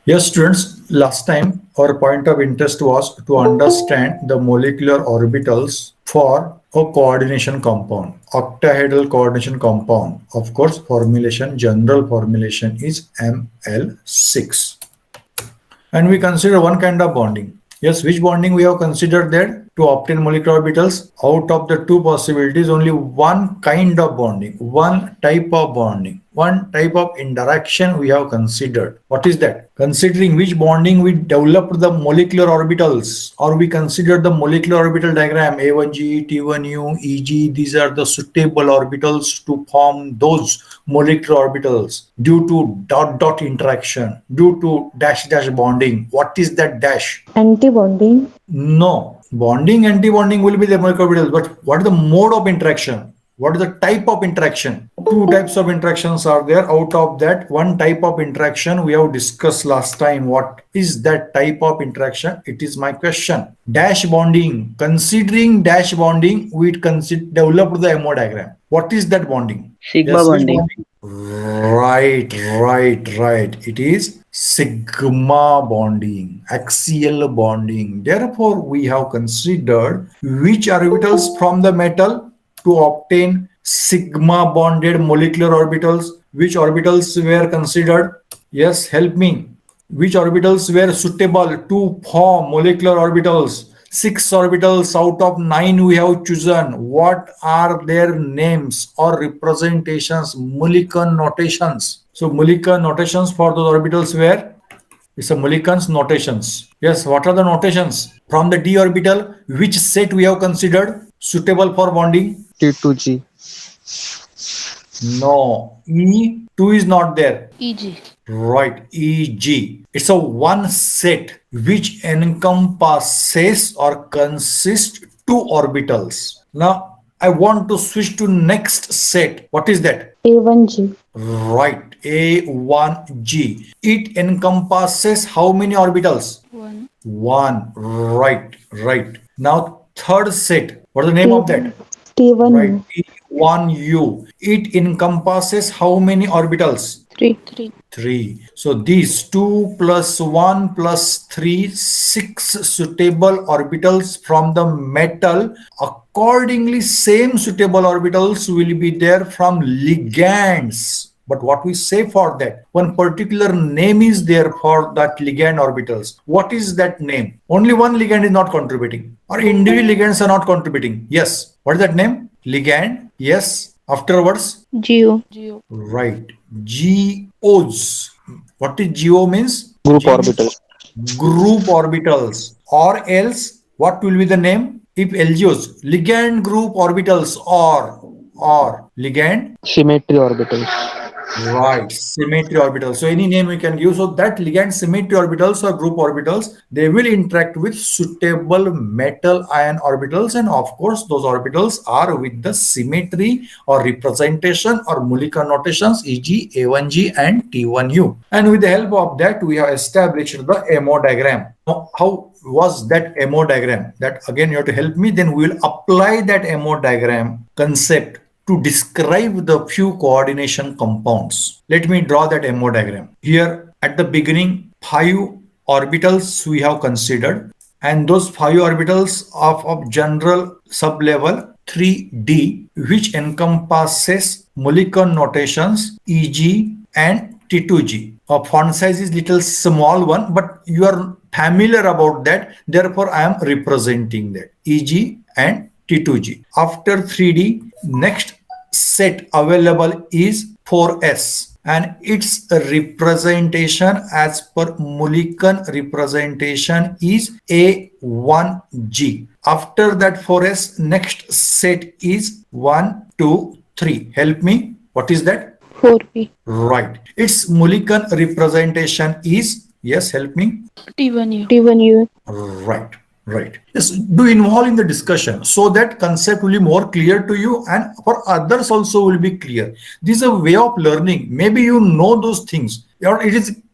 Yes, students, last time our point of interest was to understand the molecular orbitals for a coordination compound, octahedral coordination compound. Of course, general formulation is Ml6. And we consider one kind of bonding. Yes, which bonding we have considered there? To obtain molecular orbitals, out of the two possibilities, only one kind of bonding, one type of bonding, one type of interaction we have considered. What is that? Considering which bonding we developed the molecular orbitals, or we considered the molecular orbital diagram A1G, T1U, EG. These are the suitable orbitals to form those molecular orbitals due to dot dot interaction, due to dash dash bonding. What is that dash? Antibonding. No, bonding, anti-bonding will be the molecular orbitals, but what is the mode of interaction? What is the type of interaction? Two types of interactions are there. Out of that, one type of interaction we have discussed last time. What is that type of interaction? It is my question. Dash bonding. Considering dash bonding, we developed the MO diagram. What is that bonding? Sigma Yes, which bonding. bonding? Right. It is sigma bonding, axial bonding. Therefore, we have considered which orbitals from the metal to obtain sigma bonded molecular orbitals. Which orbitals were considered? Yes, help me. Which orbitals were suitable to form molecular orbitals? 6 orbitals out of 9 we have chosen. What are their names or representations? Mulliken notations. So Mulliken notations for those orbitals were, it's a Mulliken's notations. Yes, what are the notations? From the d orbital, which set we have considered suitable for bonding? T2G. No, E2 is not there. EG. Right, EG. It's a one set which encompasses or consists 2 orbitals. Now, I want to switch to next set. What is that? A1G. Right, A1G. It encompasses how many orbitals? 1. 1. Right. Now, third set. What is the name of that? T1U. Right, T1U. It encompasses how many orbitals? 3. 3. 3. So these 2 plus 1 plus 3, 6 suitable orbitals from the metal. Accordingly, same suitable orbitals will be there from ligands. But what we say for that? One particular name is there for that ligand orbitals. What is that name? Only one ligand is not contributing, or individual ligands are not contributing. Yes. What is that name? Ligand. Yes. Afterwards, GO. Geo. right. GOs. What is GO means? Group G- orbital. Group orbitals. Or else, what will be the name? If LGOs, ligand group orbitals, or ligand. Symmetry orbital. Right, symmetry orbitals. So any name we can give. So that ligand symmetry orbitals or group orbitals, they will interact with suitable metal ion orbitals, and of course those orbitals are with the symmetry or representation or Mulliken notations, e.g. A1G and T1U. And with the help of that, we have established the MO diagram. Now, how was that MO diagram? That again you have to help me. Then we will apply that MO diagram concept to describe the few coordination compounds. Let me draw that MO diagram. Here at the beginning, 5 orbitals we have considered, and those 5 orbitals of general sublevel 3D, which encompasses Mulliken notations EG and T2G. Font size is little small one, but you are familiar about that. Therefore, I am representing that EG and T2G. After 3D, next set available is 4S, and its representation as per Mulliken representation is A1G. After that 4S, next set is 1, 2, 3. Help me. What is that? 4P. Right. Its Mulliken representation is, yes, help me. T1U. T1U. Right. Yes, do involve in the discussion so that concept will be more clear to you, and for others also will be clear. This is a way of learning. Maybe you know those things, or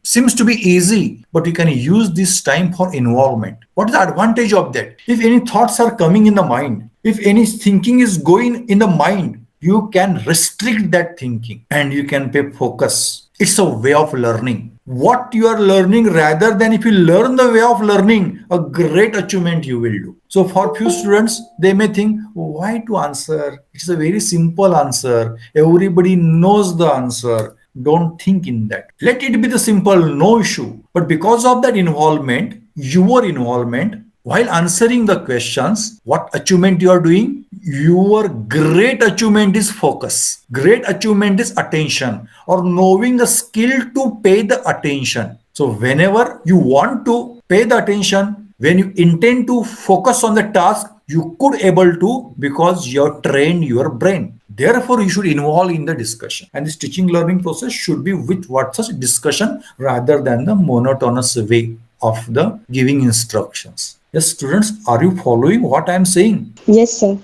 seems to be easy, but you can use this time for involvement. What is the advantage of that? If any thoughts are coming in the mind, if any thinking is going in the mind, you can restrict that thinking and you can pay focus. It's a way of learning. What you are learning, rather than if you learn the way of learning, a great achievement you will do. So for few students, they may think, why to answer? It's a very simple answer. Everybody knows the answer. Don't think in that. Let it be the simple, no issue. But because of that involvement, your involvement, while answering the questions, what achievement you are doing? Your great achievement is focus. Great achievement is attention, or knowing the skill to pay the attention. So whenever you want to pay the attention, when you intend to focus on the task, you could able to, because you have trained your brain. Therefore, you should involve in the discussion. And this teaching learning process should be with what such discussion rather than the monotonous way of the giving instructions. Yes, students, are you following what I am saying? Yes, sir.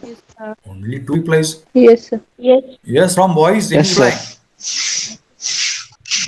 Only two replies. Yes, sir. Yes, from boys, any Yes, sir. reply?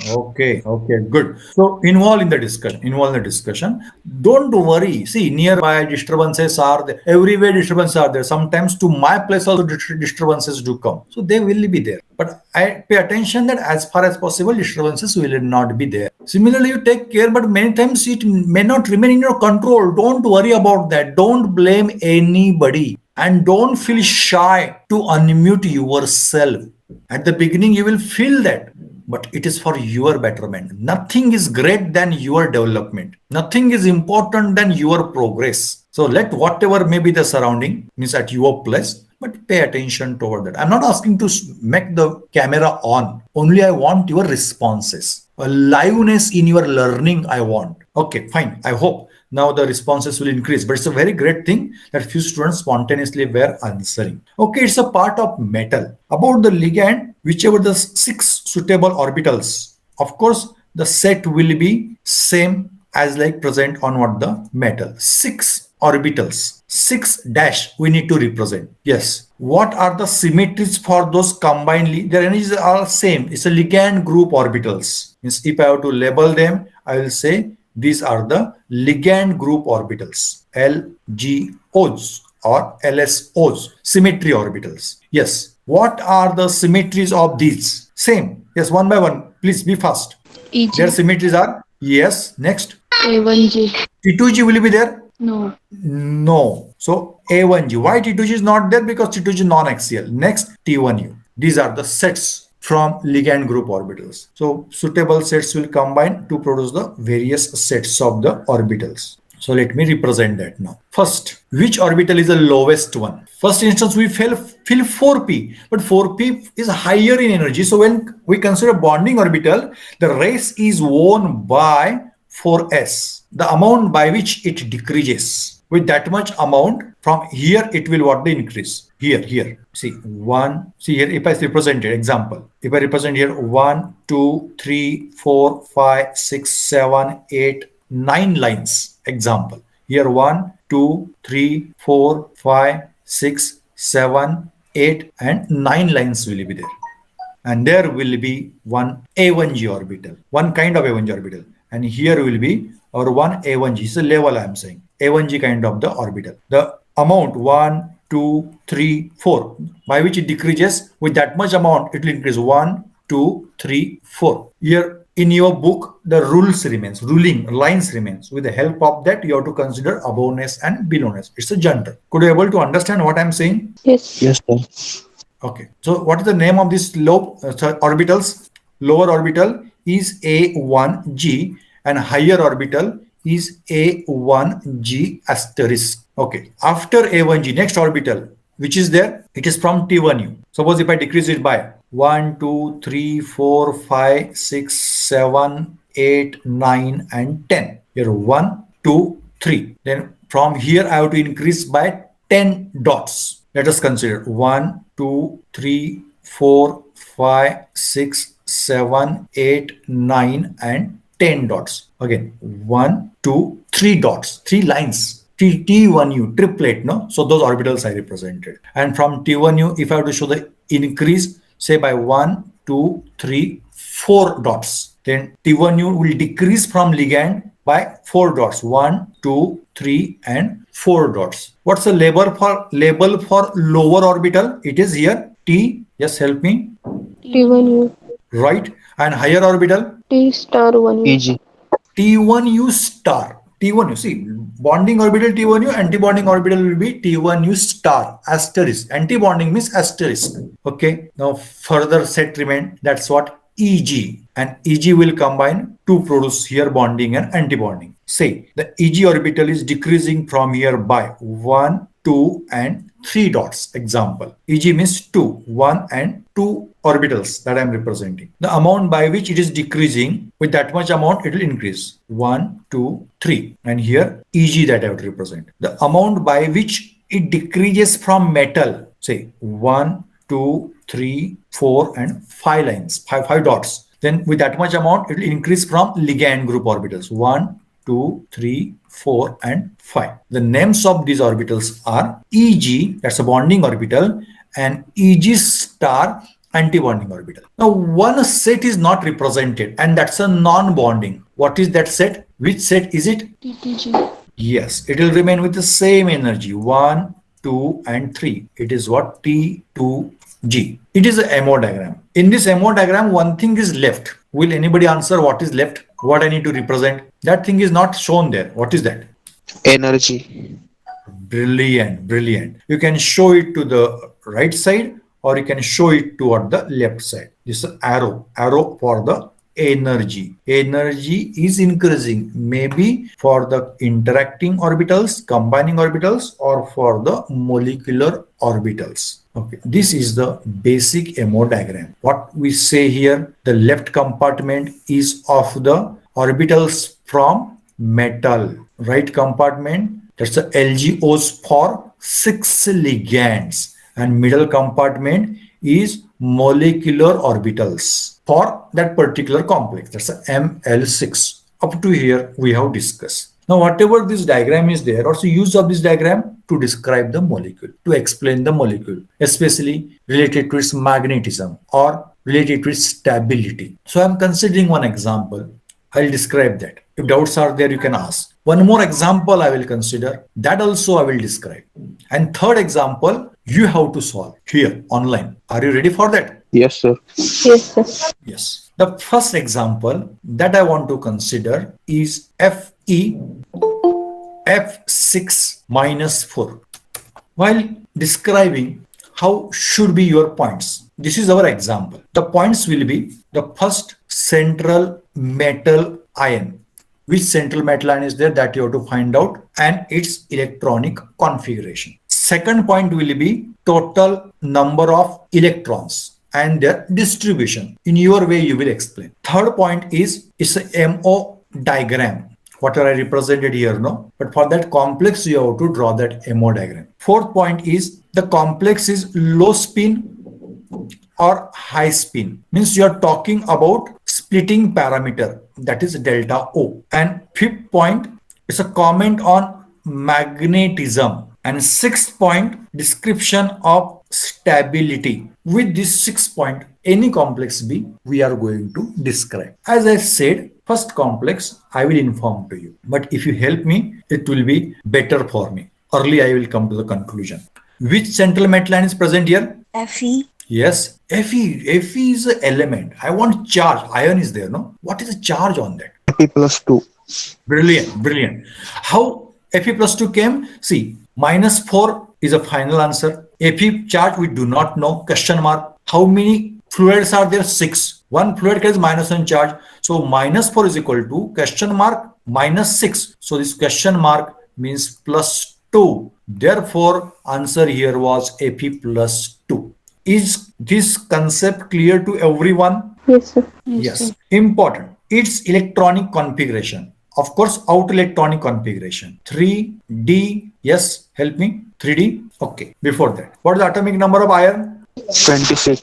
Okay, good. So involve in the discussion. Involve in the discussion. Don't worry. See, nearby disturbances are there. Everywhere disturbances are there. Sometimes to my place also disturbances do come. So they will be there. But I pay attention that as far as possible disturbances will not be there. Similarly, you take care, but many times it may not remain in your control. Don't worry about that. Don't blame anybody. And don't feel shy to unmute yourself. At the beginning, you will feel that, but it is for your betterment. Nothing is great than your development. Nothing is important than your progress. So let whatever may be the surrounding, means at your place, but pay attention toward that. I'm not asking to make the camera on. Only I want your responses. A liveness in your learning I want. Okay, fine. I hope now the responses will increase, but it's a very great thing that few students spontaneously were answering. Okay, it's a part of metal. About the ligand, whichever the 6 suitable orbitals, of course the set will be same as like present on what the metal. 6 orbitals, 6 dash we need to represent. Yes, what are the symmetries for those combined? Their energies are same. It's a ligand group orbitals. Means if I have to label them, I will say these are the ligand group orbitals, LGOs or LSOs, symmetry orbitals. Yes. What are the symmetries of these? Same. Yes, one by one. Please be fast. EG, Their symmetries are, yes, next. A1G, T2G will be there? no, No. So A1G. Why T2G is not there? Because T2G is non-axial. Next, T1U. These are the sets from ligand group orbitals. So suitable sets will combine to produce the various sets of the orbitals. So let me represent that now. First, which orbital is the lowest one? First instance, we feel 4p, but 4p is higher in energy. So when we consider bonding orbital, the race is won by 4s, the amount by which it decreases. With that much amount, from here it will what the increase. Here. See, one. See here, if I represent it, example. If I represent here 1, 2, 3, 4, 5, 6, 7, 8, 9 lines. Example. Here 1, 2, 3, 4, 5, 6, 7, 8, and 9 lines will be there. And there will be one A1G orbital, one kind of A1G orbital. And here will be our one A1G. It's a level I am saying. A1G kind of the orbital. The amount 1, 2, 3, 4, by which it decreases, with that much amount, it will increase 1, 2, 3, 4. Here in your book, the rules remains, ruling lines remains. With the help of that, you have to consider aboveness and belowness. It's a genre. Could you able to understand what I'm saying? Yes. Yes, sir. Okay. So what is the name of this orbitals? Lower orbital is A1G and higher orbital is A1G asterisk. Okay. After A1G, next orbital, which is there? It is from T1U. Suppose if I decrease it by 1, 2, 3, 4, 5, 6, 7, 8, 9, and 10. Here 1, 2, 3. Then from here I have to increase by 10 dots. Let us consider 1, 2, 3, 4, 5, 6, 7, 8, 9, and 10 dots. Again, 1, 2, 3 dots, 3 lines. T1U, triplet, no? So those orbitals I represented. And from T1U, if I have to show the increase, say by 1, 2, 3, 4 dots, then T1U will decrease from ligand by 4 dots. 1, 2, 3, and 4 dots. What's the label for lower orbital? It is here T. Just help me. T1U. Right. And higher orbital, T star 1U. EG. T1U star. T1U, see, bonding orbital T1U, anti-bonding orbital will be T1U star, asterisk. Anti-bonding means asterisk. Okay, now further set remain, that's what EG. And EG will combine to produce here bonding and anti-bonding. Say, the EG orbital is decreasing from here by 1, 2, and 3 dots. Example, EG means 2, 1 and 2 orbitals that I am representing. The amount by which it is decreasing, with that much amount it will increase. 1, 2, 3. And here EG that I would represent. The amount by which it decreases from metal, say 1, 2, 3, 4, and 5 lines, 5 dots. Then with that much amount, it will increase from ligand group orbitals. 1, 2, 3, 4, and 5. The names of these orbitals are EG, that's a bonding orbital, and EG star, anti-bonding orbital. Now, one set is not represented, and that's a non-bonding. What is that set? Which set is it? TTG. Yes, it will remain with the same energy. 1, 2, and 3. It is what? T2G. It is a MO diagram. In this MO diagram, one thing is left. Will anybody answer what is left? What I need to represent? That thing is not shown there. What is that? Energy. Brilliant, brilliant. You can show it to the right side or you can show it toward the left side. This is arrow for the energy. Energy is increasing, maybe for the interacting orbitals, combining orbitals, or for the molecular orbitals. Okay, this is the basic MO diagram. What we say here, the left compartment is of the orbitals from metal. Right compartment, that's the LGOs for 6 ligands. And middle compartment is molecular orbitals for that particular complex. That's a ML6. Up to here, we have discussed. Now, whatever this diagram is there, also use of this diagram to describe the molecule, to explain the molecule, especially related to its magnetism or related to its stability. So I'm considering one example. I'll describe that. If doubts are there, you can ask. One more example I will consider. That also I will describe. And third example, you have to solve here online. Are you ready for that? Yes, sir. Yes, sir. Yes. The first example that I want to consider is Fe F6 minus 4. While describing how should be your points, this is our example. The points will be the first central metal ion. Which central metal ion is there, that you have to find out, and its electronic configuration. Second point will be total number of electrons and their distribution. In your way, you will explain. Third point is it's a MO diagram. What are I represented here, no? But for that complex, you have to draw that MO diagram. Fourth point is the complex is low spin or high spin. Means you are talking about splitting parameter, that is delta O. And fifth point is a comment on magnetism. And sixth point, description of stability. With this 6 point, any complex B, we are going to describe. As I said, first complex, I will inform to you. But if you help me, it will be better for me. Early, I will come to the conclusion. Which central metal ion is present here? Fe. Yes, Fe is an element. I want charge. Ion is there, no? What is the charge on that? Fe plus 2. Brilliant, brilliant. How Fe plus 2 came? See, minus 4 is a final answer. Fe charge we do not know. Question mark. How many fluids are there? 6. One fluid carries minus 1 charge. So minus 4 is equal to question mark minus 6. So this question mark means plus 2. Therefore, answer here was Fe plus 2. Is this concept clear to everyone? Yes, sir. Yes. Important. Its electronic configuration. Of course, outer electronic configuration. 3D. Yes, help me. 3D. Okay. Before that, what is the atomic number of iron? 26.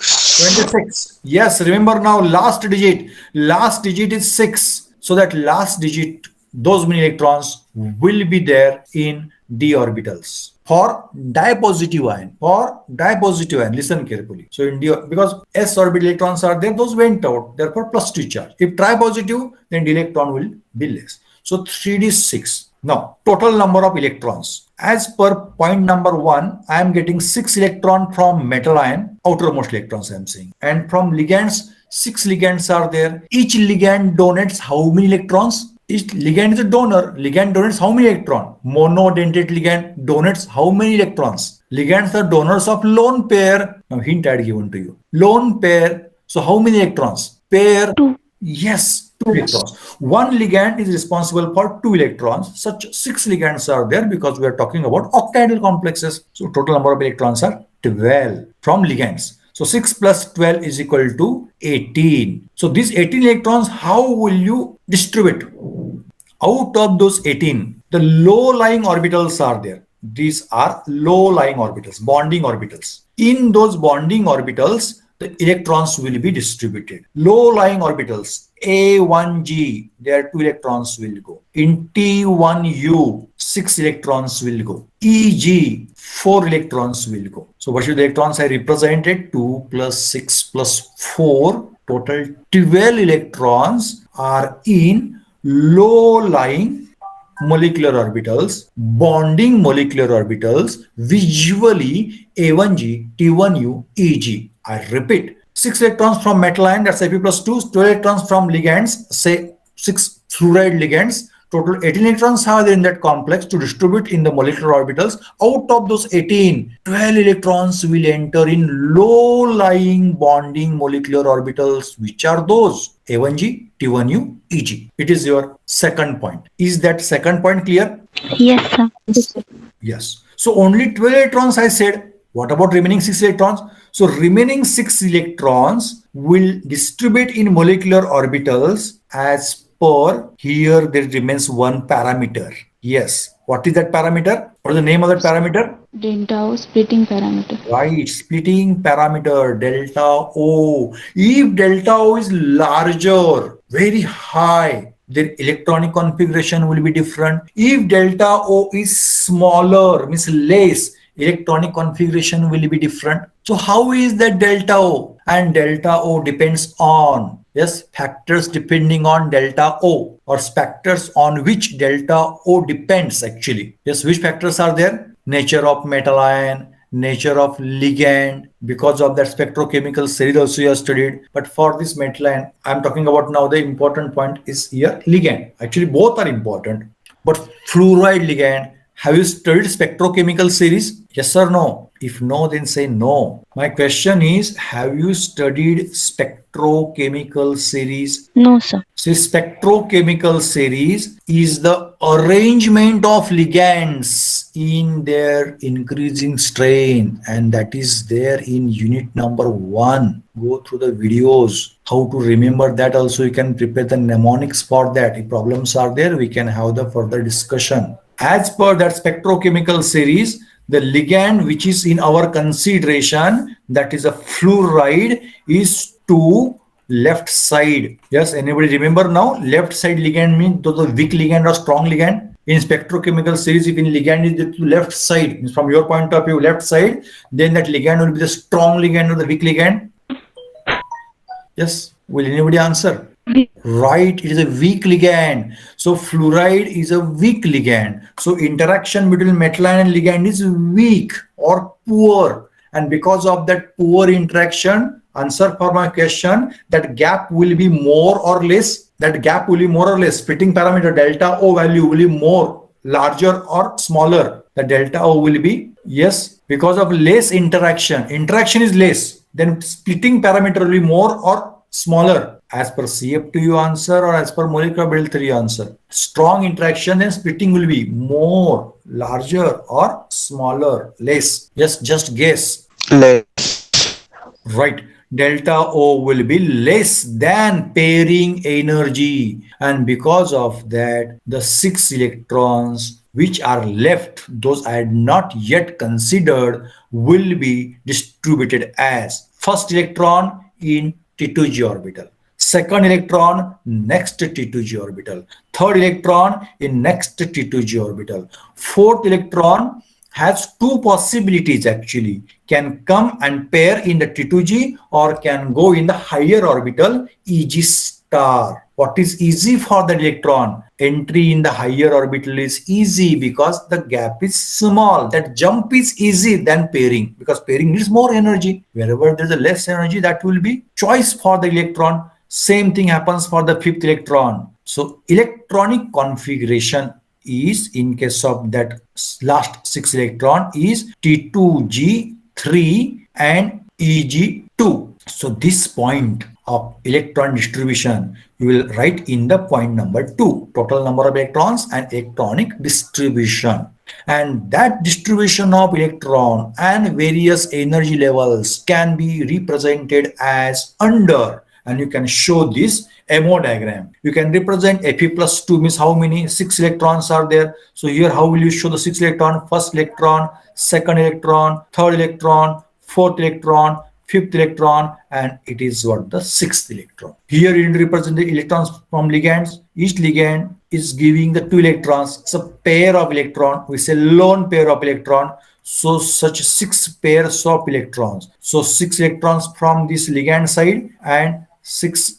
26. Yes, remember now last digit. Last digit is 6. So that last digit, those many electrons will be there in d orbitals. For dipositive ion, listen carefully. So in d, because s orbital electrons are there, those went out, therefore plus 2 charge. If tripositive, then d electron will be less. So 3d6. Now, total number of electrons. As per point number 1, I am getting 6 electron from metal ion, outermost electrons I am saying. And from ligands, 6 ligands are there. Each ligand donates how many electrons? Each ligand is a donor. Ligand donates how many electrons? Monodentate ligand donates how many electrons? Ligands are donors of lone pair. Now hint I had given to you. Lone pair. So how many electrons? Pair. 2. Yes, 2 electrons. One ligand is responsible for 2 electrons. Such 6 ligands are there because we are talking about octahedral complexes. So total number of electrons are 12 from ligands. So 6 plus 12 is equal to 18. So these 18 electrons, how will you distribute? Out of those 18, the low-lying orbitals are there. These are low-lying orbitals, bonding orbitals. In those bonding orbitals, the electrons will be distributed. Low-lying orbitals, A1G, there 2 electrons will go. In T1U, 6 electrons will go. EG, 4 electrons will go. So what should the electrons I represented? 2 plus 6 plus 4. Total 12 electrons are in low-lying molecular orbitals, bonding molecular orbitals, visually A1G, T1U, EG. I repeat, 6 electrons from metal ion, that's Fe plus 2, 12 electrons from ligands, say 6 fluoride ligands. Total 18 electrons are there in that complex to distribute in the molecular orbitals. Out of those 18, 12 electrons will enter in low-lying bonding molecular orbitals. Which are those? A1G, T1U, EG. It is your second point. Is that second point clear? Yes, sir. Yes. So only 12 electrons I said. What about remaining 6 electrons? So remaining 6 electrons will distribute in molecular orbitals as per here there remains one parameter. Yes. What is that parameter? What is the name of that parameter? Delta O splitting parameter. Right, splitting parameter, delta O. If delta O is larger, very high, their electronic configuration will be different. If delta O is smaller, means less, electronic configuration will be different. So how is that delta O? And delta O depends on, yes, factors depending on delta O, or factors on which delta O depends actually. Yes, which factors are there? Nature of metal ion, nature of ligand. Because of that spectrochemical series also you have studied. But for this metal ion, I'm talking about now the important point is here ligand. Actually both are important. But fluoride ligand, have you studied spectrochemical series? Yes or no? If no, then say no. My question is, have you studied spectrochemical series? No, sir. So spectrochemical series is the arrangement of ligands in their increasing strain, and that is there in unit number 1. Go through the videos. How to remember that also, you can prepare the mnemonics for that. If problems are there, we can have the further discussion. As per that spectrochemical series, the ligand which is in our consideration, that is a fluoride, is to left side. Yes, anybody remember now? Left side ligand means those are weak ligand or strong ligand. In spectrochemical series, if in ligand is to left side, means from your point of view, left side, then that ligand will be the strong ligand or the weak ligand. Yes, will anybody answer? Right, it is a weak ligand. So fluoride is a weak ligand. So interaction between metal ion and ligand is weak or poor. And because of that poor interaction, answer for my question, that gap will be more or less. That gap will be more or less. Splitting parameter delta O value will be more, larger or smaller. The delta O will be, yes, because of less interaction. Interaction is less. Then splitting parameter will be more or smaller. As per CF2 answer or as per molecular build theory answer. Strong interaction and splitting will be more, larger or smaller, less. Yes, just guess. Less. Right. Delta O will be less than pairing energy. And because of that, the 6 electrons which are left, those I had not yet considered, will be distributed as first electron in T2G orbital. Second electron next T2G orbital. Third electron in next T2G orbital. Fourth electron has 2 possibilities actually. Can come and pair in the T2G or can go in the higher orbital EG star. What is easy for the electron? Entry in the higher orbital is easy because the gap is small. That jump is easy than pairing because pairing needs more energy. Wherever there's a less energy, that will be choice for the electron. Same thing happens for the fifth electron. So electronic configuration is, in case of that last 6 electron, is T2G3 and EG2. So this point of electron distribution you will write in the point number 2, total number of electrons and electronic distribution. And that distribution of electron and various energy levels can be represented as under, and you can show this MO diagram. You can represent Fe plus 2 means how many? 6 electrons are there. So here how will you show the 6 electron? First electron, second electron, third electron, fourth electron, fifth electron, and it is what, the sixth electron. Here you represent the electrons from ligands. Each ligand is giving the 2 electrons. It's a pair of electron. We say lone pair of electron. So such 6 pairs of electrons. So 6 electrons from this ligand side and 6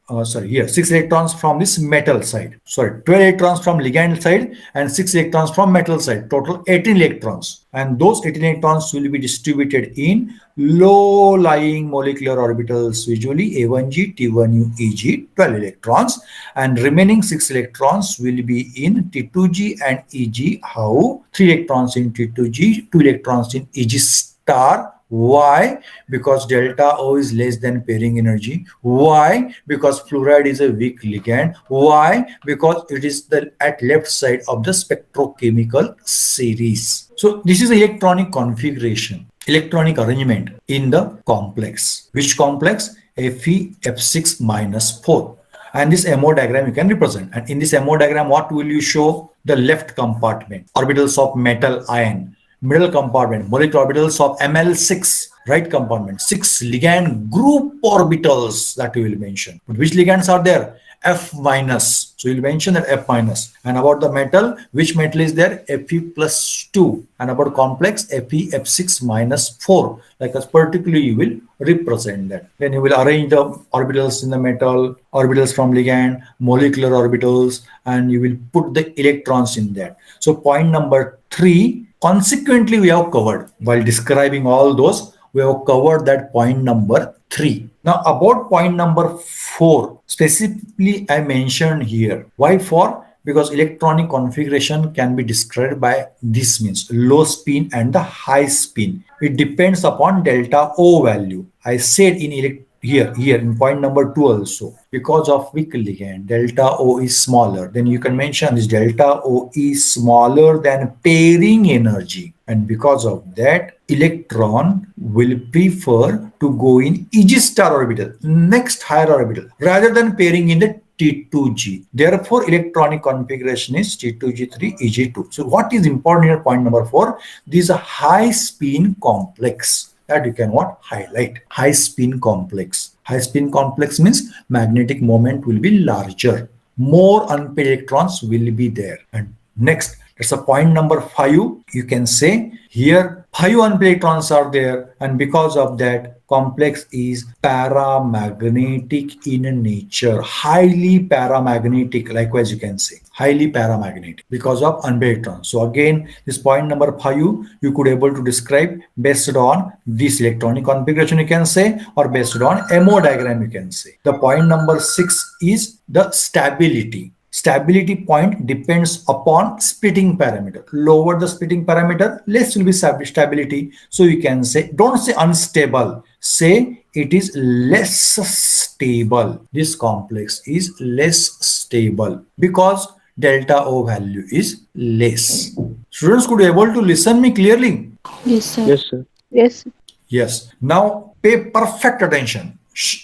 electrons from this metal side. 12 electrons from ligand side and 6 electrons from metal side. Total 18 electrons. And those 18 electrons will be distributed in low-lying molecular orbitals, usually A1G, T1U, Eg, 12 electrons. And remaining 6 electrons will be in T2G and Eg. How? 3 electrons in T2G, 2 electrons in Eg star. Why? Because delta O is less than pairing energy. Why? Because fluoride is a weak ligand. Why? Because it is at left side of the spectrochemical series. So this is electronic configuration, electronic arrangement in the complex. Which complex? Fe F6 minus 4. And this MO diagram you can represent. And in this MO diagram, what will you show? The left compartment, orbitals of metal ion. Middle compartment, molecular orbitals of Ml6, right compartment, 6 ligand group orbitals that we will mention. But which ligands are there? F minus. So you'll mention that F minus. And about the metal, which metal is there? Fe plus 2. And about complex, Fe F6 minus 4. Like as particularly you will represent that. Then you will arrange the orbitals in the metal, orbitals from ligand, molecular orbitals, and you will put the electrons in that. So point number 3, consequently we have covered. While describing all those, we have covered that point number 3. Now about point number 4, specifically I mentioned here. Why 4? Because electronic configuration can be described by this means low spin and the high spin. It depends upon delta O value. I said in here in point number 2 also, because of weak ligand, delta O is smaller. Then you can mention this delta O is smaller than pairing energy. And because of that, electron will prefer to go in Eg star orbital, next higher orbital, rather than pairing in the T2G. Therefore, electronic configuration is T2G3, Eg2. So what is important here, point number 4, this is a high spin complex. That you can highlight. High spin complex. High spin complex means magnetic moment will be larger. More unpaired electrons will be there. And next, that's a point number 5. You can say here 5 unpaired electrons are there, and because of that, complex is paramagnetic in nature, highly paramagnetic. Likewise, you can say highly paramagnetic because of unpaired electrons. So again, this point number 5 you could able to describe based on this electronic configuration, you can say, or based on MO diagram, you can say. The point number 6 is the stability. Stability point depends upon splitting parameter. Lower the splitting parameter, less will be stability. So you can say, don't say unstable, say it is less stable. This complex is less stable because delta O value is less. Students, could you able to listen me clearly? Yes, sir. Yes, sir. Yes. Yes. Now pay perfect attention.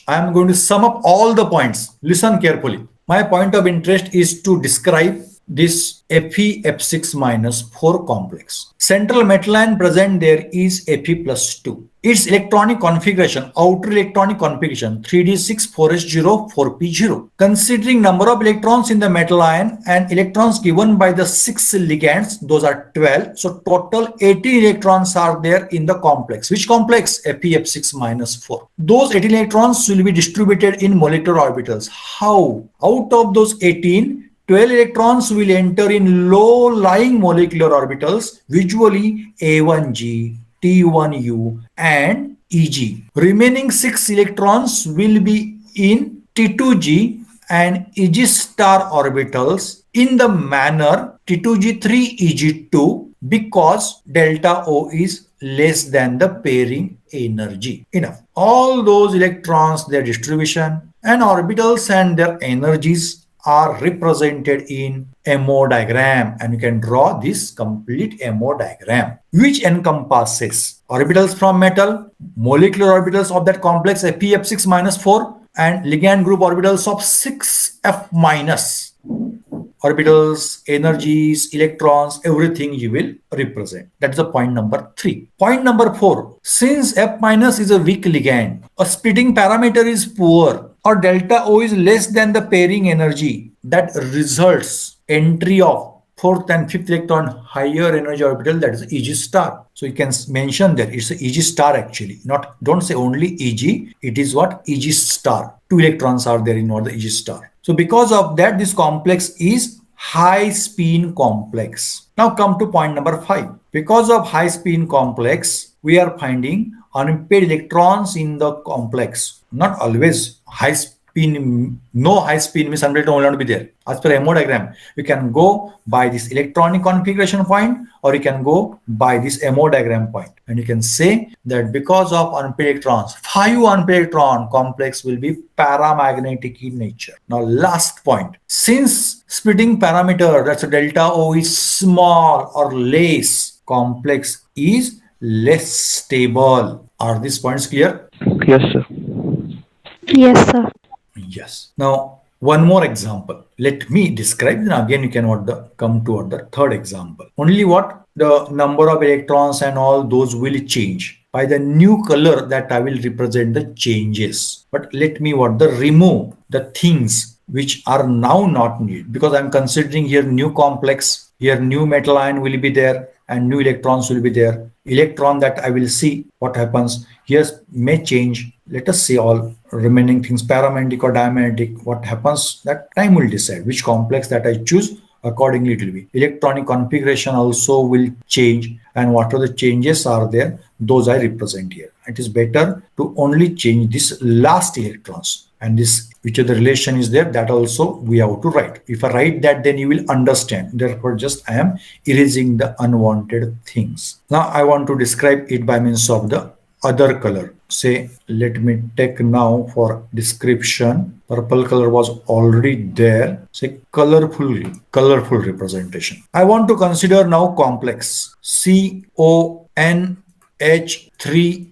I am going to sum up all the points. Listen carefully. My point of interest is to describe this FeF6 minus 4 complex. Central metal ion present there is Fe plus 2. Its electronic configuration, outer electronic configuration 3d6 4s0 4p0. Considering number of electrons in the metal ion and electrons given by the 6 ligands, those are 12. So total 18 electrons are there in the complex. Which complex? FeF6 minus 4. Those 18 electrons will be distributed in molecular orbitals. How? Out of those 18, 12 electrons will enter in low-lying molecular orbitals, usually A1G, T1U, and EG. Remaining 6 electrons will be in T2G and EG star orbitals in the manner T2G3 EG2 because delta O is less than the pairing energy. Enough. All those electrons, their distribution and orbitals and their energies are represented in MO diagram, and you can draw this complete MO diagram which encompasses orbitals from metal, molecular orbitals of that complex FeF6 minus 4 and ligand group orbitals of 6F minus. Orbitals, energies, electrons, everything you will represent. That's the point number 3. Point number 4. Since F minus is a weak ligand, a splitting parameter is poor, or delta O is less than the pairing energy, that results entry of 4th and 5th electron higher energy orbital, that is EG star. So you can mention that it's a EG star actually. Don't say only EG, it is what? EG star. 2 electrons are there in the EG star. So because of that, this complex is high spin complex. Now come to point number 5. Because of high spin complex, we are finding unpaired electrons in the complex. Not always high spin, no high spin means unpaired electron will not be there. As per MO diagram, you can go by this electronic configuration point or you can go by this MO diagram point. And you can say that because of unpaired electrons, 5 unpaired electron complex will be paramagnetic in nature. Now last point, since splitting parameter, that's a delta O is small or less, complex is less stable. Are these points clear? Yes, sir. Yes, sir. Yes. Now, one more example. Let me describe, then again you can come to the third example. Only what? The number of electrons and all those will change. By the new color that I will represent the changes. But let me remove the things which are now not needed, because I'm considering here new complex, here new metal ion will be there and new electrons will be there. Electron that I will see what happens here may change. Let us see all remaining things, paramagnetic or diamagnetic, what happens, that time will decide which complex that I choose. Accordingly it will be. Electronic configuration also will change, and what are the changes are there, those I represent here. It is better to only change this last electrons, and this which other relation is there, that also we have to write. If I write that, then you will understand. Therefore just I am erasing the unwanted things. Now I want to describe it by means of the other color. Say, let me take now for description, purple color was already there. Say colorful representation. I want to consider now complex CONH3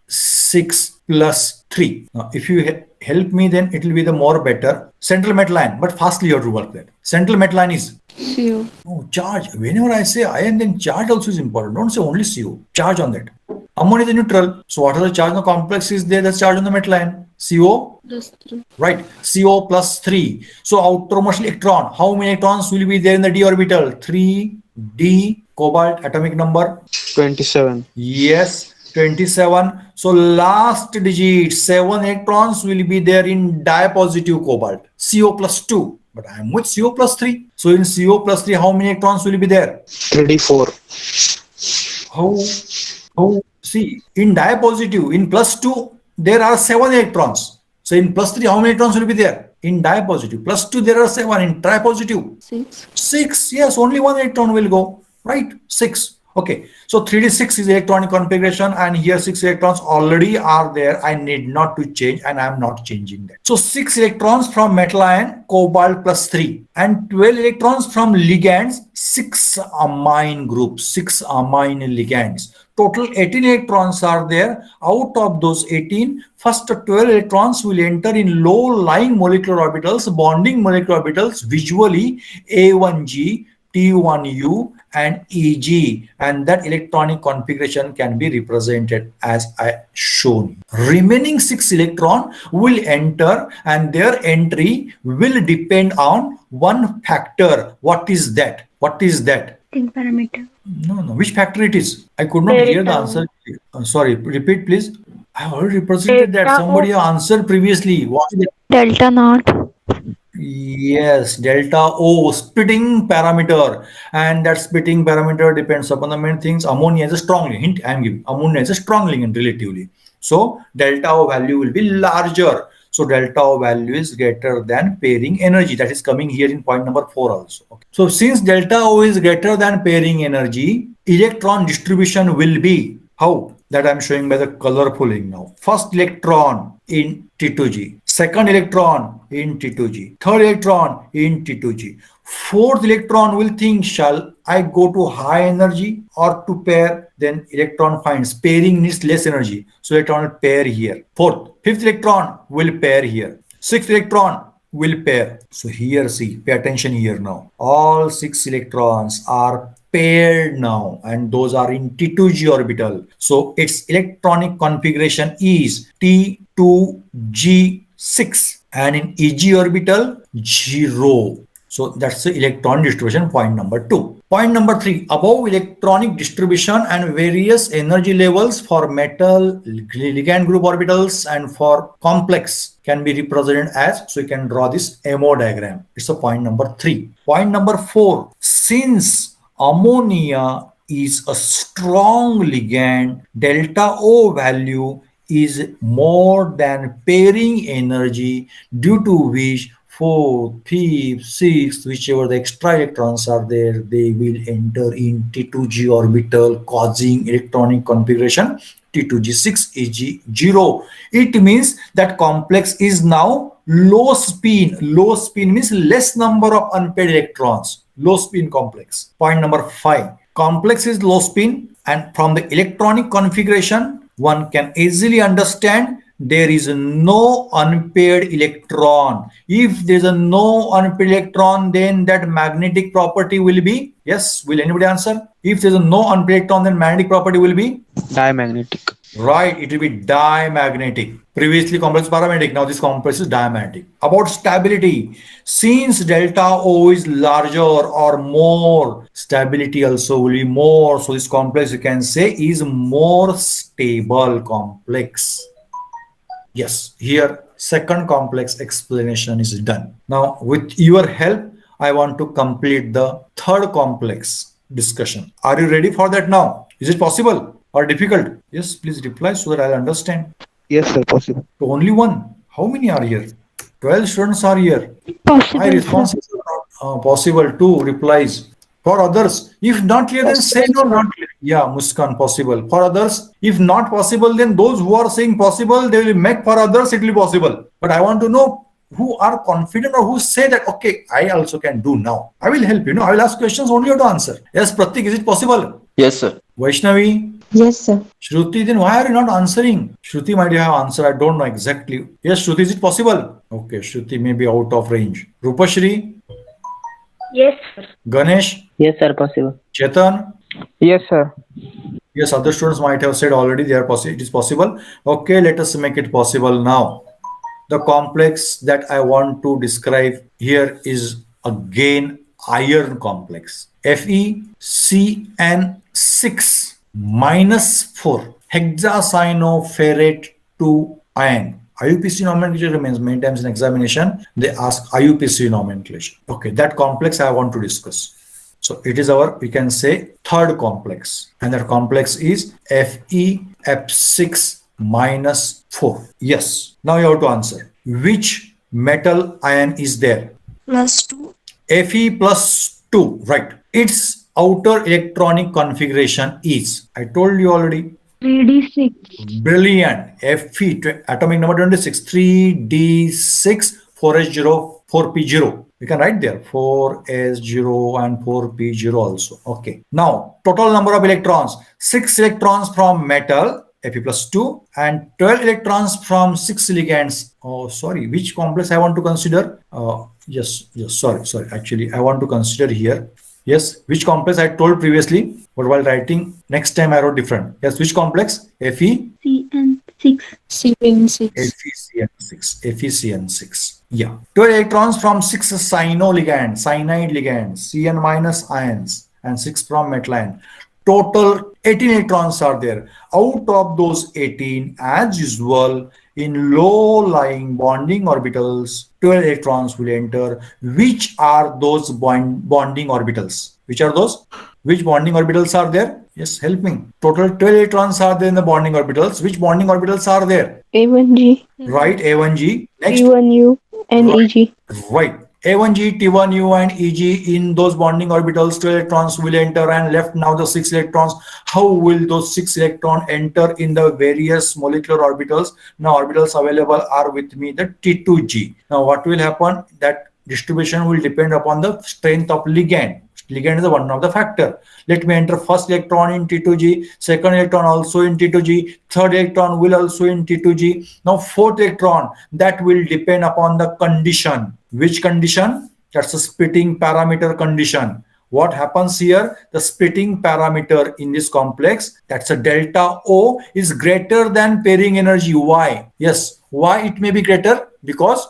6 + 3. Now if you help me, then it will be the more better. Central metal ion, but fastly you have to work that. Central metal ion is CO. oh, charge. Whenever I say ion, then charge also is important. Don't say only CO. Charge on that. Ammonia is a neutral. So what are the charge on the complex is there? That's charge on the metal ion. CO. +3. Right. CO +3. So outermost electron. How many electrons will be there in the d orbital? 3d. Cobalt atomic number? 27. Yes. 27. So last digit 7 electrons will be there in dipositive cobalt. CO +2. But I am with CO +3. So in CO +3, how many electrons will be there? 34. How? See, in dipositive, in +2, there are 7 electrons. So in +3, how many electrons will be there? In dipositive. +2, there are 7. In tripositive, 6. 6. Yes, only 1 electron will go. Right? 6. Okay. So 3d6 is electronic configuration, and here 6 electrons already are there. I need not to change, and I am not changing that. So 6 electrons from metal ion, cobalt +3, and 12 electrons from ligands, 6 amine groups, 6 amine ligands. Total 18 electrons are there. Out of those 18, first 12 electrons will enter in low-lying molecular orbitals, bonding molecular orbitals, visually A1G, T1U and EG, and that electronic configuration can be represented as I shown. Remaining 6 electron will enter, and their entry will depend on one factor. What is that? What is that? Thing parameter. No. Which factor it is? I could not hear the Delta. answer. Sorry, repeat please. I already represented that. Delta Somebody answered previously. What is it? Delta naught. Yes, delta O, splitting parameter, and that splitting parameter depends upon the main things. Ammonia is a strong ligand. Hint I am giving. Ammonia is a strong ligand relatively. So delta O value will be larger. So delta O value is greater than pairing energy. That is coming here in point number 4 also. Okay. So since delta O is greater than pairing energy, electron distribution will be how? That I am showing by the colorful ink now. First electron in T2G, second electron in T2G, third electron in T2G, fourth electron will think, shall I go to high energy or to pair? Then electron finds pairing needs less energy, so electron will pair here. Fourth, fifth electron will pair here. Sixth electron will pair. So here, see, pay attention here now. All 6 electrons are paired now, and those are in T2G orbital. So its electronic configuration is T2G6, and in EG orbital 0. So that's the electron distribution, point number 2. Point number 3, above electronic distribution and various energy levels for metal ligand group orbitals and for complex can be represented as, so you can draw this MO diagram. It's a point number 3. Point number 4, since ammonia is a strong ligand, delta O value is more than pairing energy, due to which 4th, 5th, 6th, whichever the extra electrons are there, they will enter in T2G orbital, causing electronic configuration T2G6 EG0. It means that complex is now low spin. Low spin means less number of unpaired electrons. Low spin complex. Point number 5. Complex is low spin, and from the electronic configuration, one can easily understand there is no unpaired electron. If there is no unpaired electron, then that magnetic property will be, yes, will anybody answer? If there is no unpaired electron, then magnetic property will be? Diamagnetic. Right, it will be diamagnetic. Previously complex paramagnetic, now this complex is diamagnetic. About stability, since delta O is larger or more, stability also will be more. So this complex, you can say, is more stable complex. Yes, here second complex explanation is done. Now with your help, I want to complete the third complex discussion. Are you ready for that now? Is it possible or difficult? Yes, please reply so that I'll understand. Yes, sir, possible. Only one. How many are here? 12 students are here. My Possible, response sir. is not possible. 2 replies. For others, if not clear, then say no, not clear. Yeah, Muskan, possible. For others, if not possible, then those who are saying possible, they will make for others, it will be possible. But I want to know who are confident or who say that, okay, I also can do now. I will help you. I will ask questions, only you have to answer. Yes, Pratik, is it possible? Yes, sir. Vaishnavi? Yes, sir. Shruti, then why are you not answering? Shruti might have answer. I don't know exactly. Yes, Shruti, is it possible? Okay, Shruti may be out of range. Rupashri? Yes, sir. Ganesh? Yes, sir, possible. Chetan? Yes, sir. Yes, other students might have said already they are it is possible. Okay, let us make it possible now. The complex that I want to describe here is again iron complex. FeCN6 -4 hexacyanoferrate 2 iron. IUPAC nomenclature remains many times in examination. They ask IUPAC nomenclature. Okay, that complex I want to discuss. So it is our, we can say, third complex, and that complex is FeF6 -4. Yes. Now you have to answer. Which metal ion is there? +2. Fe +2, right. Its outer electronic configuration is, I told you already. 3d6. Brilliant. Fe, atomic number 26, 3d6, 4s0, 4p0. We can write there 4s0 and 4p0 also. Okay. Now, total number of electrons, 6 electrons from metal, Fe +2, and 12 electrons from 6 ligands. Oh, sorry. Which complex I want to consider? Yes, sorry. Actually, I want to consider here. Yes, which complex I told previously, but while writing next time I wrote different. Yes, which complex? CN6. CN6. FeCN6. FeCN6. Yeah. 12 electrons from 6 cyanide ligands, Cn minus ions, and 6 from metal ion. Total 18 electrons are there. Out of those 18, as usual, in low-lying bonding orbitals, 12 electrons will enter. Which are those bonding orbitals? Which are those? Which bonding orbitals are there? Yes, help me. Total 12 electrons are there in the bonding orbitals. Which bonding orbitals are there? A1G. Right, A1G. Next, T1U and right, EG. right. A1G, T1U, and EG in those bonding orbitals, 2 electrons will enter and left now the 6 electrons. How will those 6 electrons enter in the various molecular orbitals? Now, orbitals available are with me, the T2G. Now, what will happen? That distribution will depend upon the strength of ligand. Ligand is one of the factor. Let me enter first electron in T2G, second electron also in T2G, third electron will also in T2G. Now fourth electron, that will depend upon the condition. Which condition? That's a splitting parameter condition. What happens here? The splitting parameter in this complex, that's a delta O, is greater than pairing energy. Why? Yes, why it may be greater? Because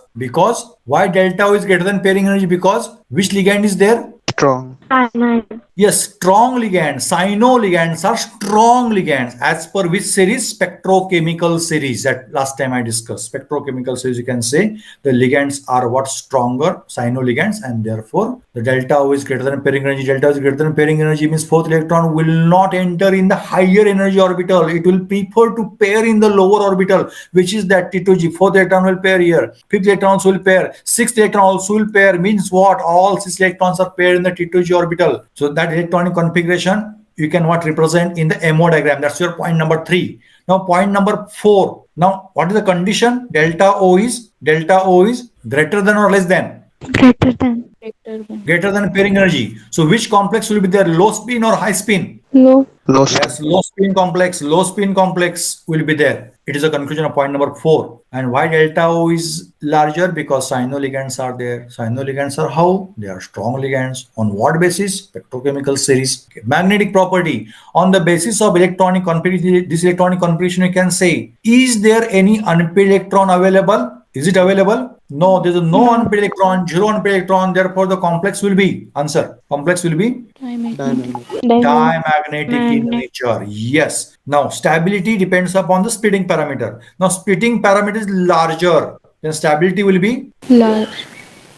why delta O is greater than pairing energy? Because which ligand is there? Strong. Cyanide. Yes, strong ligands. Cyano-ligands are strong ligands. As per which series? Spectrochemical series. That last time I discussed. Spectrochemical series, you can say the ligands are what? Stronger, cyano-ligands, and therefore the delta O is greater than pairing energy. Delta is greater than pairing energy means fourth electron will not enter in the higher energy orbital. It will prefer to pair in the lower orbital, which is that T2G. Fourth electron will pair here. Fifth electrons will pair. Sixth electron also will pair. Means what? All 6 electrons are paired in the T2G orbital. So that electronic configuration you can what represent in the MO diagram. That's your point number 3. Now point number 4. Now what is the condition? Delta O is greater than or less than? Greater than. Greater than pairing energy. So which complex will be there? Low spin or high spin? Low. Low spin. Yes, low spin complex will be there. It is a conclusion of point number 4. And why delta O is larger? Because cyano-ligands are there. Cyano-ligands are how? They are strong ligands. On what basis? Spectrochemical series. Okay. Magnetic property. On the basis of electronic configuration, this electronic configuration, you can say, is there any unpaired electron available? Is it available? No, there is no unpaired electron, 0 unpaired electron. Therefore, the complex will be, answer, complex will be diamagnetic in nature. Yes. Now, stability depends upon the splitting parameter. Now, splitting parameter is larger. Then stability will be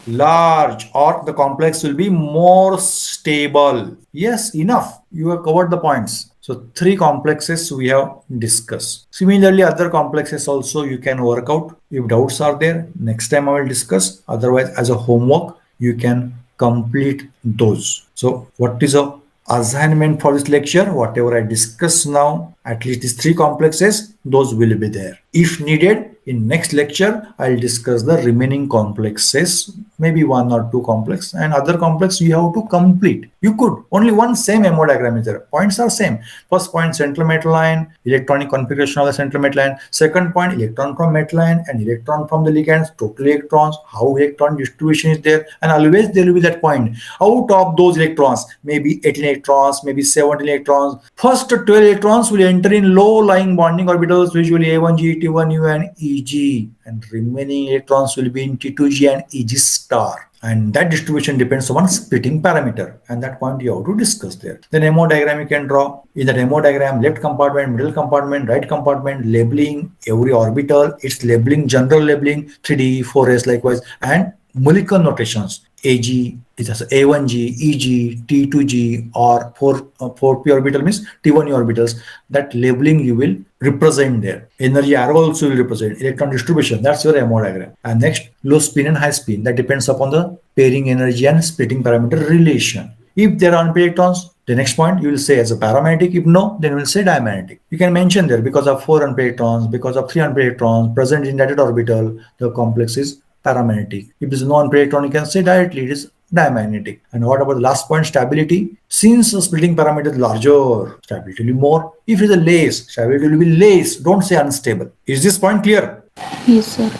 large, or the complex will be more stable. Yes, enough. You have covered the points. So 3 complexes we have discussed. Similarly, other complexes also you can work out. If doubts are there, next time I will discuss. Otherwise, as a homework, you can complete those. So what is a assignment for this lecture? Whatever I discuss now, at least these 3 complexes, those will be there. If needed, in next lecture, I'll discuss the remaining complexes, maybe 1 or 2 complex, and other complex you have to complete. You could, only one same MO diagram is there. Points are same. First point, central metal ion, electronic configuration of the central metal ion. Second point, electron from metal ion and electron from the ligands, total electrons, how electron distribution is there, and always there will be that point. Out of those electrons, maybe 18 electrons, maybe 17 electrons, first 12 electrons will enter in low-lying bonding orbitals, usually A1G, T1U, and EG, and remaining electrons will be in T2G and EG star. And that distribution depends on splitting parameter, and that point you have to discuss there. Then MO diagram you can draw. In that MO diagram, left compartment, middle compartment, right compartment, labeling every orbital, its labeling, general labeling, 3D, 4S likewise, and molecular notations. AG is as A1G, EG, T2G, or 4p orbital means T1 orbitals. That labeling you will represent there. Energy arrow also will represent electron distribution. That's your MO diagram. And next, low spin and high spin. That depends upon the pairing energy and splitting parameter relation. If there are unpaired electrons, the next point you will say as a paramagnetic. If no, then you will say diamagnetic. You can mention there because of 4 unpaired electrons, because of 3 unpaired electrons present in that orbital, the complex is paramagnetic. If there is no unpaired electron, you can say directly it is diamagnetic. And what about the last point, stability? Since the splitting parameter is larger, stability will be more. If it is a less, stability will be less. Don't say unstable. Is this point clear? Yes, sir.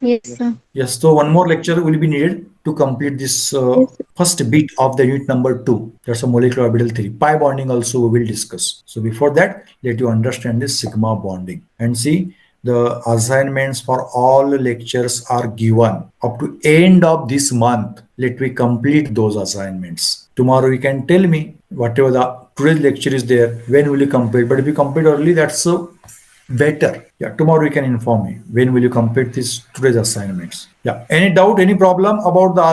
Yes, sir. Yes. So one more lecture will be needed. to complete this Yes, sir. first bit of the unit number 2. That's a molecular orbital theory. Pi bonding also we will discuss. So before that, let you understand this sigma bonding and see the assignments for all lectures are given up to end of this month. Let me complete those assignments. Tomorrow you can tell me whatever the today's lecture is there, when will you complete? But if you complete early, that's better. Yeah, tomorrow you can inform me when will you complete this today's assignments. Yeah, any doubt, any problem about the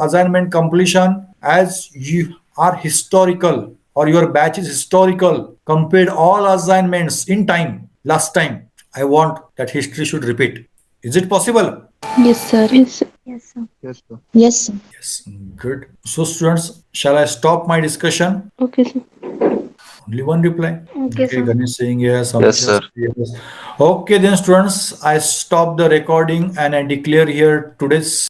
assignment completion? As you are historical or your batch is historical, complete all assignments in time. Last time, I want that history should repeat. Is it possible? Yes, sir. Yes, sir. Yes, sir. Yes, sir. Yes, sir. Yes, good. So students, shall I stop my discussion? Okay, sir. Only one reply. Okay, sir. Ganesh saying yes. Yes, Amisha sir. saying yes. Okay, then students, I stop the recording and I declare here today's